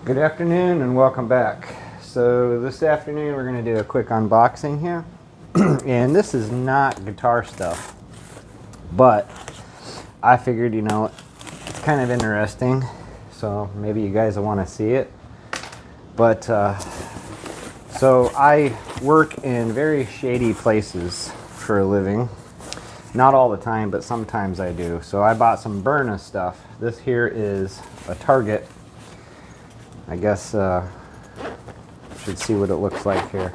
Good afternoon and welcome back. So this afternoon we're going to do a quick unboxing here. And this is not guitar stuff, but I figured, it's kind of interesting, so maybe you guys will want to see it. But so I work in very shady places for a living. Not all the time, but sometimes I do. So I bought some Byrna stuff. This here is a Target. I guess should see what it looks like here.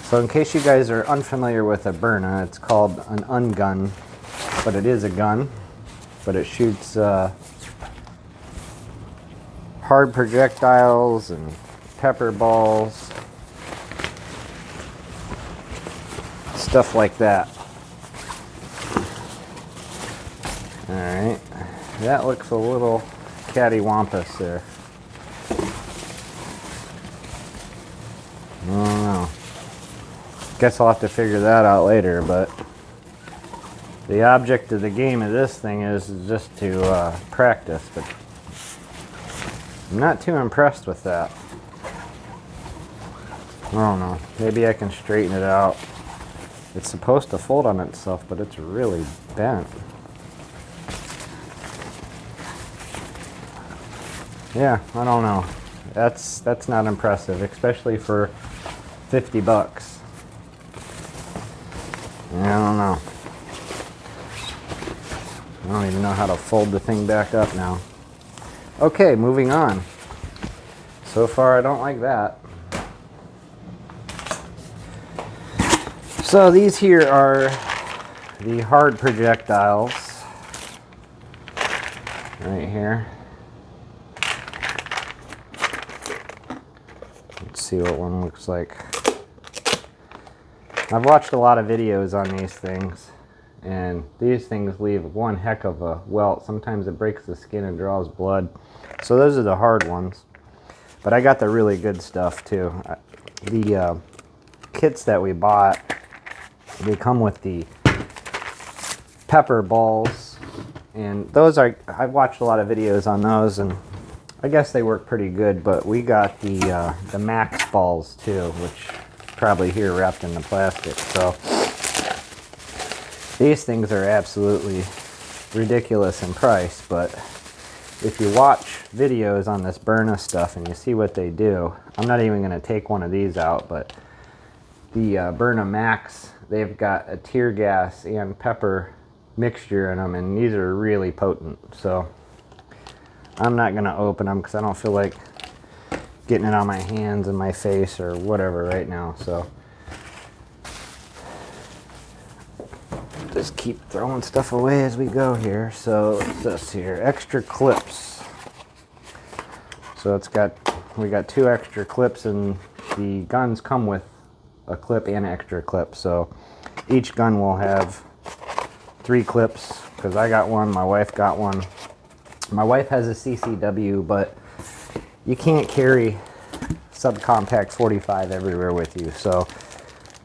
So in case you guys are unfamiliar with a Byrna, it's called an ungun, but it is a gun, but it shoots hard projectiles and pepper balls, stuff like that. Alright, that looks a little cattywampus there. I don't know. Guess I'll have to figure that out later, but the object of the game of this thing is just to practice, but I'm not too impressed with that. I don't know. Maybe I can straighten it out. It's supposed to fold on itself, but it's really bent. Yeah, I don't know. That's not impressive, especially for 50 bucks. I don't know. I don't even know how to fold the thing back up now. Okay, moving on. So far, I don't like that. So these here are the hard projectiles. Right here. Let's see what one looks like. I've watched a lot of videos on these things, and these things leave one heck of a welt. Sometimes it breaks the skin and draws blood. So those are the hard ones. But I got the really good stuff too. The kits that we bought, they come with the pepper balls, and those are, I've watched a lot of videos on those, and I guess they work pretty good. But we got the max balls too, which probably here wrapped in the plastic. So these things are absolutely ridiculous in price, but if you watch videos on this Byrna stuff and you see what they do, I'm not even going to take one of these out, but the Byrna Max, they've got a tear gas and pepper mixture in them, and these are really potent. So I'm not going to open them because I don't feel like getting it on my hands and my face or whatever right now. So just keep throwing stuff away as we go here. So what's this here? Extra clips. So we got 2 extra clips, and the guns come with a clip and an extra clip. So each gun will have 3 clips, because I got one, my wife got one. My wife has a CCW, but you can't carry subcompact 45 everywhere with you. So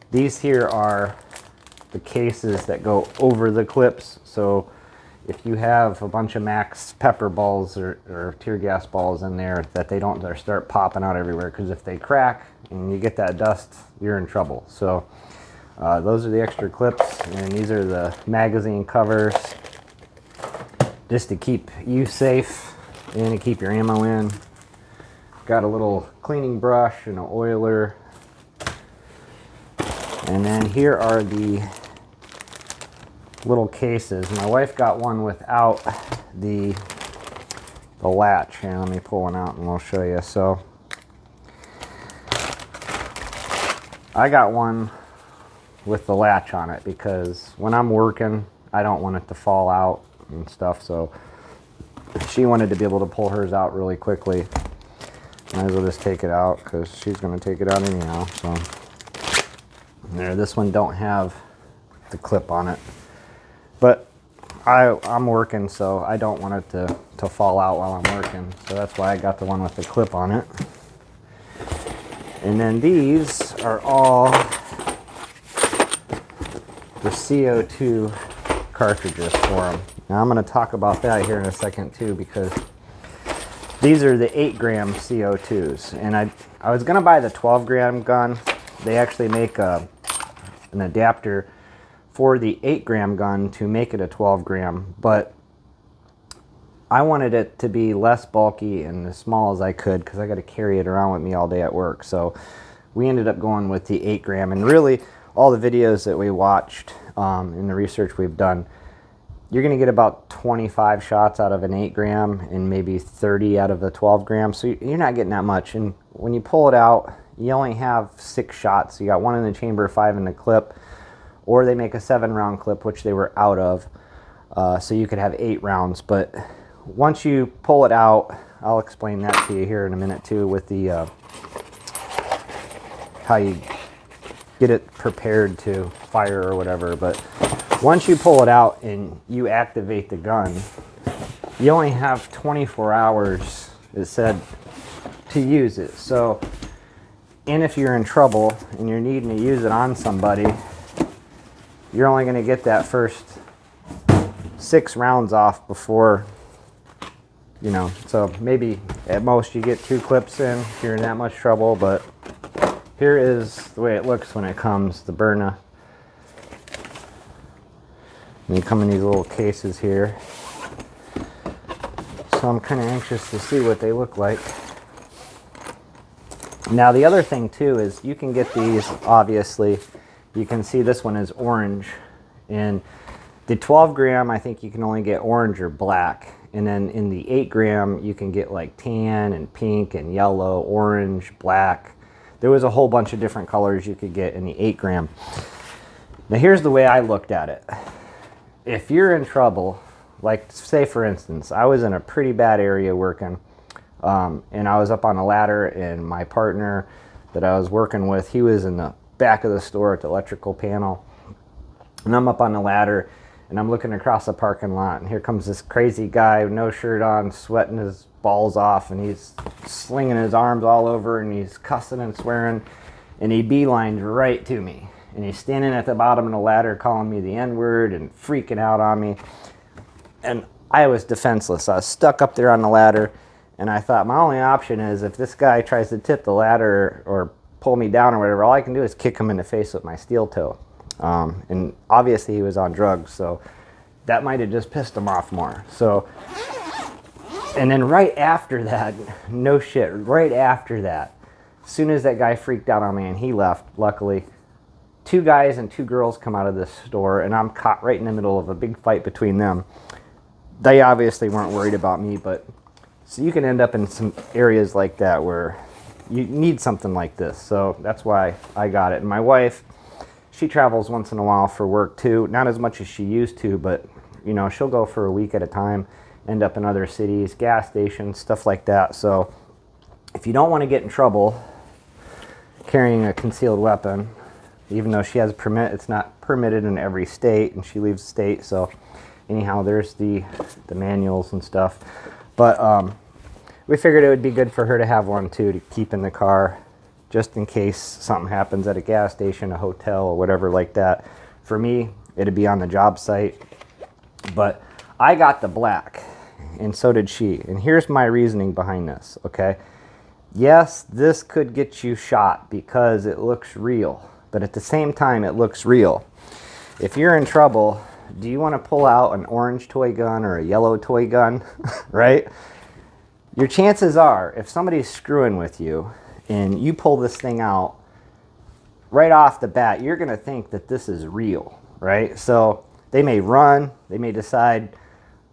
these here are the cases that go over the clips. So if you have a bunch of max pepper balls or tear gas balls in there, that they don't start popping out everywhere, because if they crack and you get that dust, you're in trouble. So those are the extra clips, and these are the magazine covers, just to keep you safe and to keep your ammo in. Got a little cleaning brush and an oiler. And then here are the little cases. My wife got one without the latch. Here, let me pull one out and we'll show you. So I got one with the latch on it because when I'm working, I don't want it to fall out and stuff. So she wanted to be able to pull hers out really quickly. Might as well just take it out, because she's going to take it out anyhow. So there, this one don't have the clip on it, but I'm working, so I don't want it to fall out while I'm working. So that's why I got the one with the clip on it. And then these are all the CO2 cartridges for them. Now I'm going to talk about that here in a second too, because These are the 8-gram CO2s, and I was gonna buy the 12-gram gun. They actually make an adapter for the 8-gram gun to make it a 12-gram, but I wanted it to be less bulky and as small as I could because I got to carry it around with me all day at work. So we ended up going with the 8-gram, and really all the videos that we watched and the research we've done, you're going to get about 25 shots out of an 8-gram and maybe 30 out of the 12-gram. So you're not getting that much. And when you pull it out, you only have 6 shots. You got 1 in the chamber, 5 in the clip, or they make a 7-round clip, which they were out of. So you could have 8 rounds. But once you pull it out, I'll explain that to you here in a minute too, with the how you get it prepared to fire or whatever. But once you pull it out and you activate the gun, you only have 24 hours, it said, to use it. So, and if you're in trouble and you're needing to use it on somebody, you're only going to get that first 6 rounds off before, you know, so maybe at most you get 2 clips in if you're in that much trouble. But here is the way it looks when it comes, the Byrna. And they come in these little cases here. So I'm kind of anxious to see what they look like. Now the other thing too is you can get these, obviously, you can see this one is orange. And the 12-gram, I think you can only get orange or black. And then in the 8-gram, you can get like tan and pink and yellow, orange, black. There was a whole bunch of different colors you could get in the 8-gram. Now here's the way I looked at it. If you're in trouble, like say for instance, I was in a pretty bad area working, and I was up on a ladder, and my partner that I was working with, he was in the back of the store at the electrical panel. And I'm up on the ladder, and I'm looking across the parking lot, and here comes this crazy guy with no shirt on, sweating his balls off, and he's slinging his arms all over, and he's cussing and swearing, and he beelines right to me. And he's standing at the bottom of the ladder calling me the N-word and freaking out on me. And I was defenseless. I was stuck up there on the ladder, and I thought my only option is if this guy tries to tip the ladder or pull me down or whatever, all I can do is kick him in the face with my steel toe. And obviously he was on drugs, so that might have just pissed him off more. So, and then right after that, no shit, right after that, as soon as that guy freaked out on me and he left, luckily, 2 guys and 2 girls come out of this store, and I'm caught right in the middle of a big fight between them. They obviously weren't worried about me, but so you can end up in some areas like that where you need something like this. So that's why I got it. And my wife, she travels once in a while for work too. Not as much as she used to, but you know, she'll go for a week at a time, end up in other cities, gas stations, stuff like that. So if you don't want to get in trouble carrying a concealed weapon, even though she has a permit, it's not permitted in every state, and she leaves the state. So anyhow, there's the manuals and stuff. But we figured it would be good for her to have one too, to keep in the car, just in case something happens at a gas station, a hotel, or whatever like that. For me, it'd be on the job site. But I got the black, and so did she. And here's my reasoning behind this, okay? Yes, this could get you shot because it looks real, but at the same time, it looks real. If you're in trouble, do you want to pull out an orange toy gun or a yellow toy gun, right? Your chances are, if somebody's screwing with you and you pull this thing out, right off the bat, you're going to think that this is real, right? So they may run, they may decide,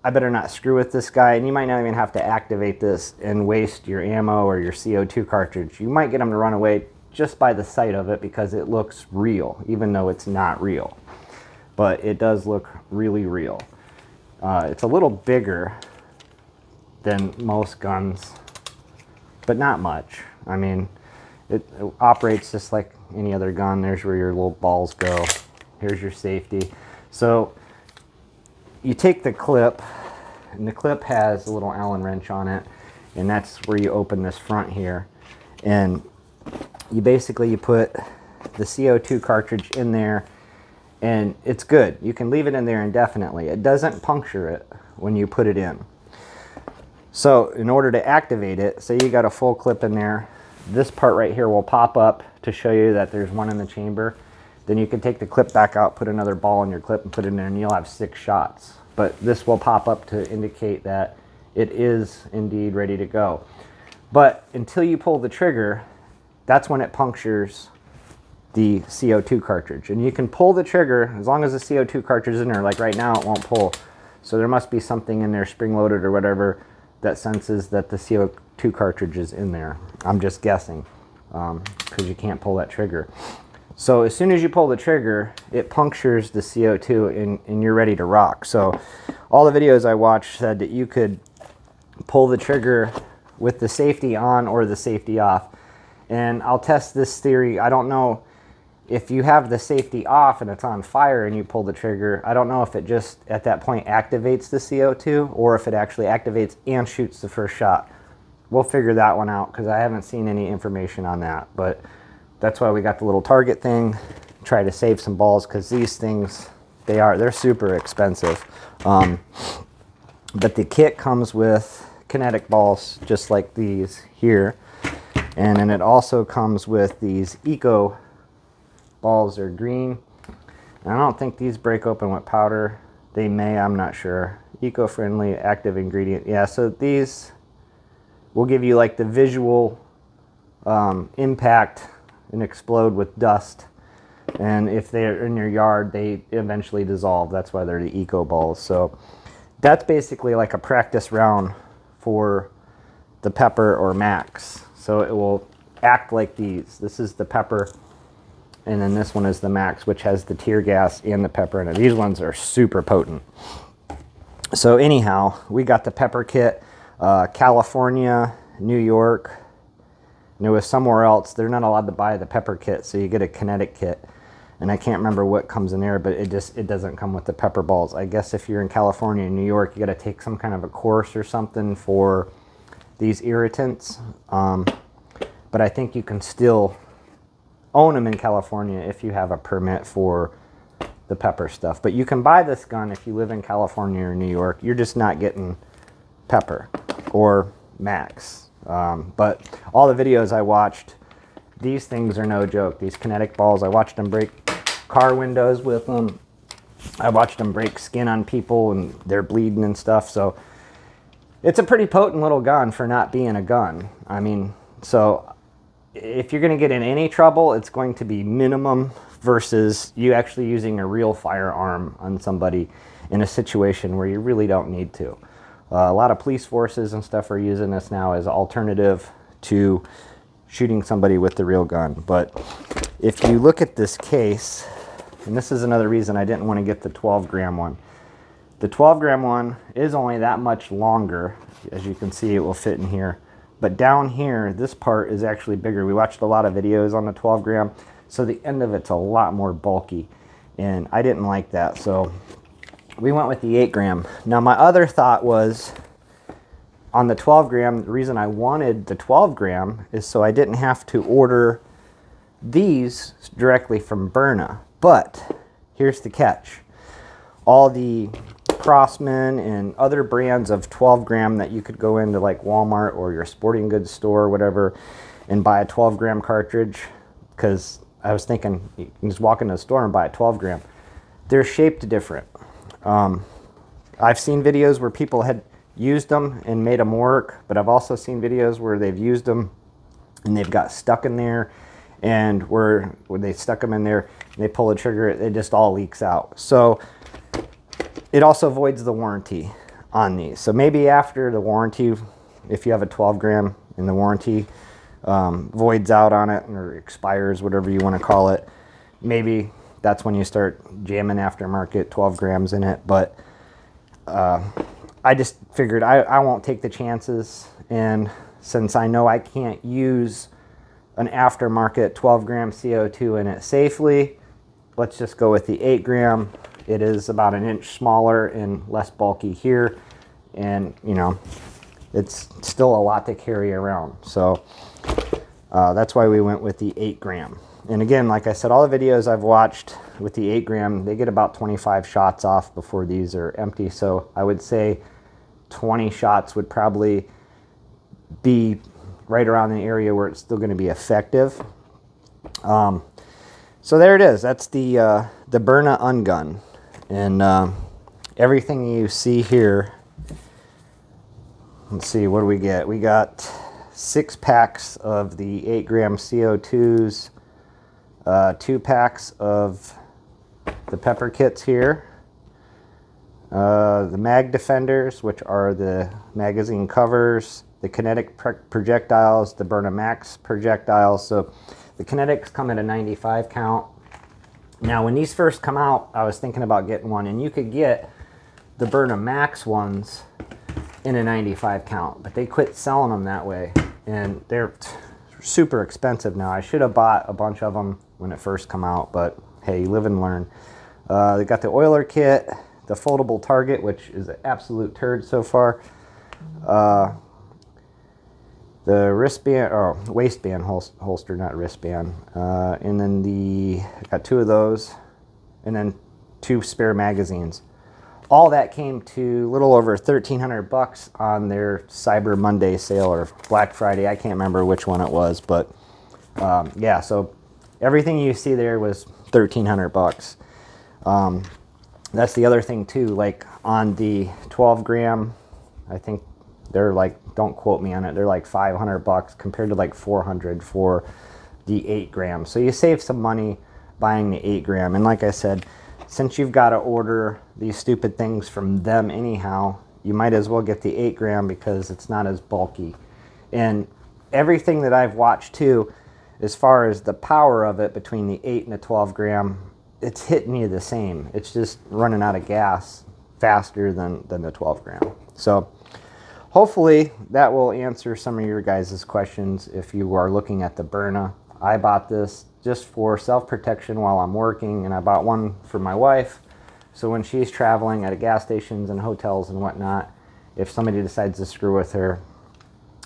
I better not screw with this guy, and you might not even have to activate this and waste your ammo or your CO2 cartridge. You might get them to run away just by the sight of it because it looks real, even though it's not real. But it does look really real. It's a little bigger than most guns, but not much. I mean, it operates just like any other gun. There's where your little balls go. Here's your safety. So you take the clip, and the clip has a little Allen wrench on it, and that's where you open this front here. And you put the CO2 cartridge in there, and it's good. You can leave it in there indefinitely. It doesn't puncture it when you put it in. So in order to activate it, say you got a full clip in there, this part right here will pop up to show you that there's one in the chamber. Then you can take the clip back out, put another ball in your clip and put it in there, and you'll have 6 shots. But this will pop up to indicate that it is indeed ready to go. But until you pull the trigger, that's when it punctures the CO2 cartridge. And you can pull the trigger as long as the CO2 cartridge is in there. Like right now it won't pull. So there must be something in there, spring loaded or whatever, that senses that the CO2 cartridge is in there. I'm just guessing, because you can't pull that trigger. So as soon as you pull the trigger, it punctures the CO2 and you're ready to rock. So all the videos I watched said that you could pull the trigger with the safety on or the safety off. And I'll test this theory. I don't know if you have the safety off and it's on fire and you pull the trigger. I don't know if it just at that point activates the CO2 or if it actually activates and shoots the first shot. We'll figure that one out because I haven't seen any information on that. But that's why we got the little target thing. Try to save some balls because these things, they're super expensive. But the kit comes with kinetic balls just like these here. And then it also comes with these eco balls. Are green. And I don't think these break open with powder. They may, I'm not sure. Eco-friendly active ingredient. Yeah, so these will give you like the visual impact and explode with dust. And if they're in your yard, they eventually dissolve. That's why they're the eco balls. So that's basically like a practice round for the pepper or max. So it will act like these. This is the pepper, and then this one is the max, which has the tear gas and the pepper in it. These ones are super potent. So anyhow, we got the pepper kit. California, New York, and it was somewhere else. They're not allowed to buy the pepper kit, so you get a kinetic kit. And I can't remember what comes in there, but it doesn't come with the pepper balls. I guess if you're in California and New York, you got to take some kind of a course or something for these irritants. But I think you can still own them in California if you have a permit for the pepper stuff. But you can buy this gun if you live in California or New York. You're just not getting pepper or max. But all the videos I watched, these things are no joke. These kinetic balls, I watched them break car windows with them. I watched them break skin on people and they're bleeding and stuff. So it's a pretty potent little gun for not being a gun. I mean, so if you're going to get in any trouble, it's going to be minimum versus you actually using a real firearm on somebody in a situation where you really don't need to. A lot of police forces and stuff are using this now as an alternative to shooting somebody with the real gun. But if you look at this case, and this is another reason I didn't want to get the 12-gram one. The 12-gram one is only that much longer. As you can see, it will fit in here. But down here, this part is actually bigger. We watched a lot of videos on the 12-gram, so the end of it's a lot more bulky. And I didn't like that, so we went with the 8-gram. Now, my other thought was, on the 12-gram, the reason I wanted the 12-gram is so I didn't have to order these directly from Byrna. But here's the catch. All the Crossman and other brands of 12-gram that you could go into like Walmart or your sporting goods store or whatever and buy a 12-gram cartridge, because I was thinking you can just walk into the store and buy a 12-gram. They're shaped different. I've seen videos where people had used them and made them work, but I've also seen videos where they've used them and they've got stuck in there, and where they stuck them in there and they pull the trigger, it just all leaks out. So it also voids the warranty on these. So maybe after the warranty, if you have a 12-gram and the warranty voids out on it or expires, whatever you want to call it, maybe that's when you start jamming aftermarket 12 grams in it. But I just figured I won't take the chances, and since I know I can't use an aftermarket 12-gram CO2 in it safely, let's just go with the 8-gram. It is about an inch smaller and less bulky here, and you know, it's still a lot to carry around. So that's why we went with the 8-gram. And again, like I said, all the videos I've watched with the 8-gram, they get about 25 shots off before these are empty. So I would say 20 shots would probably be right around the area where it's still going to be effective. So there it is. That's the Byrna Ungun. And everything you see here, let's see, what do we get? We got 6 packs of the 8 gram CO2s, 2 packs of the pepper kits here, the mag defenders, which are the magazine covers, the kinetic projectiles, the Byrna Max projectiles. So the kinetics come at a 95 count. Now, when these first come out, I was thinking about getting one, and you could get the Byrna Max ones in a 95 count, but they quit selling them that way, and they're super expensive now. I should have bought a bunch of them when it first come out, but hey, you live and learn. They got the oiler kit, the foldable target, which is an absolute turd so far. The wristband, or waistband holster, not wristband. And then I got 2 of those, and then 2 spare magazines. All that came to a little over $1,300 on their Cyber Monday sale or Black Friday. I can't remember which one it was, but yeah, so everything you see there was $1,300. That's the other thing too, like on the 12 gram, I think they're like, don't quote me on it, they're like $500 compared to like $400 for the 8 gram. So you save some money buying the 8 gram. And like I said, since you've got to order these stupid things from them anyhow, you might as well get the 8 gram because it's not as bulky. And everything that I've watched too, as far as the power of it between the 8 and the 12 gram, it's hitting you the same. It's just running out of gas faster than the 12 gram. So hopefully that will answer some of your guys' questions if you are looking at the Byrna. I bought this just for self-protection while I'm working, and I bought one for my wife, so when she's traveling at gas stations and hotels and whatnot, if somebody decides to screw with her,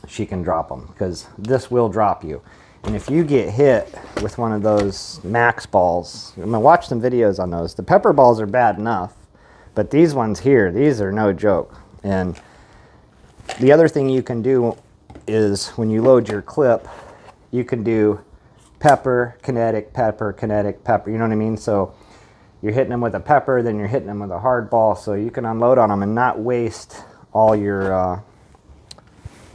she can drop them, because this will drop you. And if you get hit with one of those Max balls, I'm gonna watch some videos on those. The pepper balls are bad enough, but these ones here, these are no joke. And the other thing you can do is when you load your clip, you can do pepper, kinetic, pepper, kinetic, pepper, you know what I mean? So you're hitting them with a pepper, then you're hitting them with a hard ball, so you can unload on them and not waste all your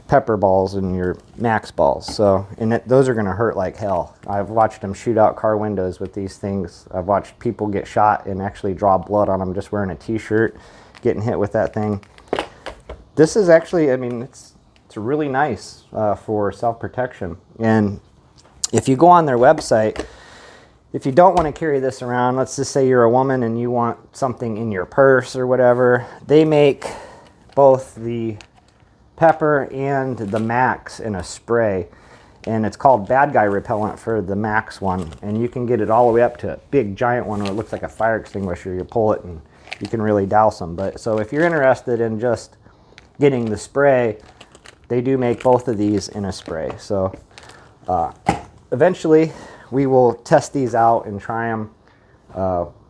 pepper balls and your Max balls. So, and those are gonna hurt like hell. I've watched them shoot out car windows with these things. I've watched people get shot and actually draw blood on them just wearing a t-shirt, getting hit with that thing. This is actually, I mean, it's really nice for self-protection. And if you go on their website, if you don't want to carry this around, let's just say you're a woman and you want something in your purse or whatever, they make both the pepper and the Max in a spray. And it's called Bad Guy Repellent for the Max one. And you can get it all the way up to a big giant one where it looks like a fire extinguisher. You pull it and you can really douse them. But so if you're interested in just getting the spray, they do make both of these in a spray. So eventually we will test these out and try them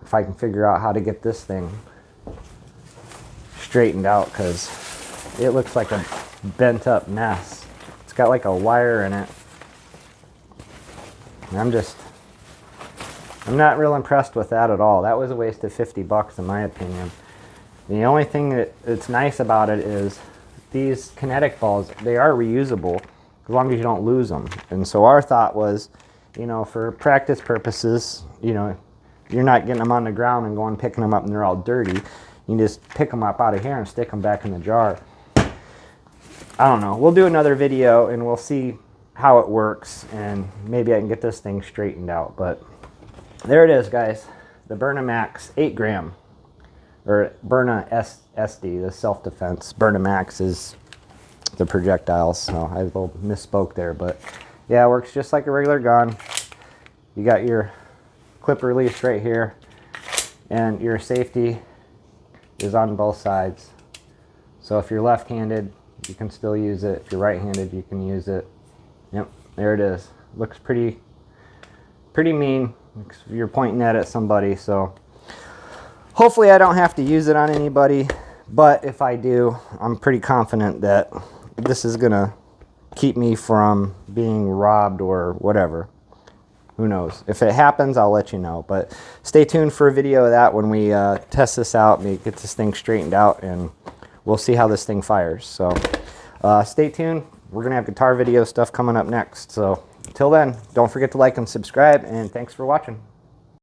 if I can figure out how to get this thing straightened out, because it looks like a bent up mess. It's got like a wire in it. And I'm not real impressed with that at all. That was a waste of $50 in my opinion. The only thing that's nice about it is these kinetic balls, they are reusable as long as you don't lose them. And so our thought was, you know, for practice purposes, you know, you're not getting them on the ground and going picking them up and they're all dirty. You can just pick them up out of here and stick them back in the jar. I don't know. We'll do another video and we'll see how it works, and maybe I can get this thing straightened out. But there it is, guys. The Byrna Max 8 gram. Or Byrna SD, the self-defense. Byrna Max is the projectiles, so I misspoke there, but yeah, it works just like a regular gun. You got your clip release right here, and your safety is on both sides. So if you're left-handed, you can still use it. If you're right-handed, you can use it. Yep, there it is. Looks pretty mean if you're pointing that at somebody, so hopefully I don't have to use it on anybody, But if I do, I'm pretty confident that this is going to keep me from being robbed or whatever. Who knows? If it happens, I'll let you know. But stay tuned for a video of that when we test this out and get this thing straightened out, and we'll see how this thing fires. So stay tuned. We're going to have guitar video stuff coming up next. So until then, don't forget to like and subscribe, and thanks for watching.